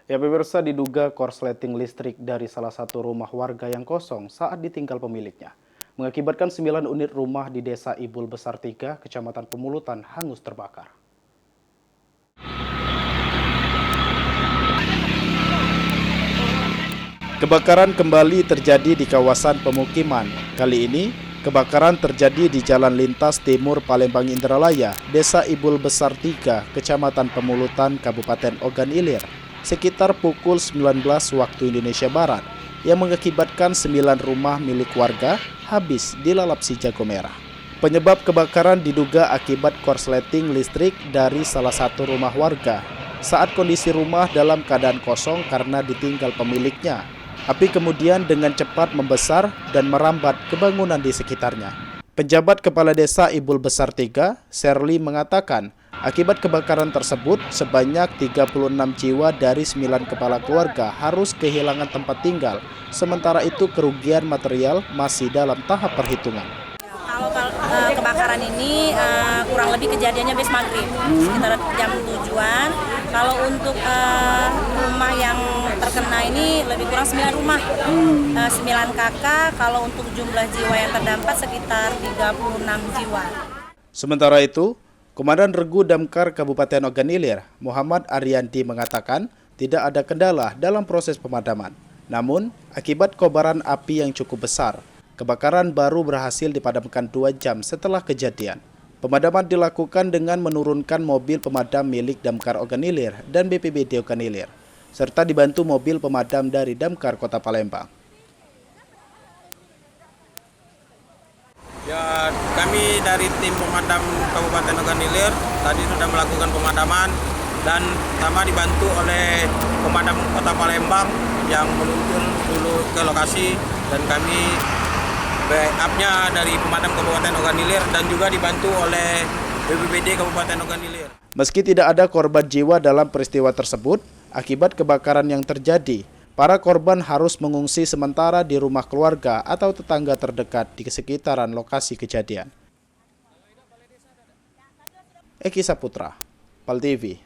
Ya pemirsa, diduga korsleting listrik dari salah satu rumah warga yang kosong saat ditinggal pemiliknya. Mengakibatkan 9 unit rumah di Desa Ibul Besar 3, Kecamatan Pemulutan hangus terbakar. Kebakaran kembali terjadi di kawasan pemukiman. Kali ini, kebakaran terjadi di Jalan Lintas Timur Palembang Indralaya, Desa Ibul Besar 3, Kecamatan Pemulutan, Kabupaten Ogan Ilir, sekitar pukul 19 waktu Indonesia Barat, yang mengakibatkan 9 rumah milik warga habis dilalap si jago merah. Penyebab kebakaran diduga akibat korsleting listrik dari salah satu rumah warga saat kondisi rumah dalam keadaan kosong karena ditinggal pemiliknya. Api kemudian dengan cepat membesar dan merambat ke bangunan di sekitarnya. Penjabat Kepala Desa Ibul Besar 3, Sherly mengatakan, akibat kebakaran tersebut sebanyak 36 jiwa dari 9 kepala keluarga harus kehilangan tempat tinggal. Sementara itu kerugian material masih dalam tahap perhitungan. Kalau kebakaran ini kurang lebih kejadiannya habis maghrib, sekitar jam 7-an. Kalau untuk rumah yang terkena ini lebih kurang 9 rumah, 9 kakak. Kalau untuk jumlah jiwa yang terdampak sekitar 36 jiwa. Sementara itu, Komandan Regu Damkar Kabupaten Ogan Ilir, Muhammad Arianti mengatakan tidak ada kendala dalam proses pemadaman. Namun, akibat kobaran api yang cukup besar, kebakaran baru berhasil dipadamkan 2 jam setelah kejadian. Pemadaman dilakukan dengan menurunkan mobil pemadam milik Damkar Ogan Ilir dan BPBD Ogan Ilir, serta dibantu mobil pemadam dari Damkar Kota Palembang. Ya, kami dari tim pemadam Kabupaten Ogan Ilir tadi sudah melakukan pemadaman dan sama dibantu oleh pemadam Kota Palembang yang meluncur dulu ke lokasi, dan kami backup-nya dari pemadam Kabupaten Ogan Ilir dan juga dibantu oleh BPBD Kabupaten Ogan Ilir. Meski tidak ada korban jiwa dalam peristiwa tersebut, akibat kebakaran yang terjadi, para korban harus mengungsi sementara di rumah keluarga atau tetangga terdekat di sekitaran lokasi kejadian. Eki Saputra, PAL TV.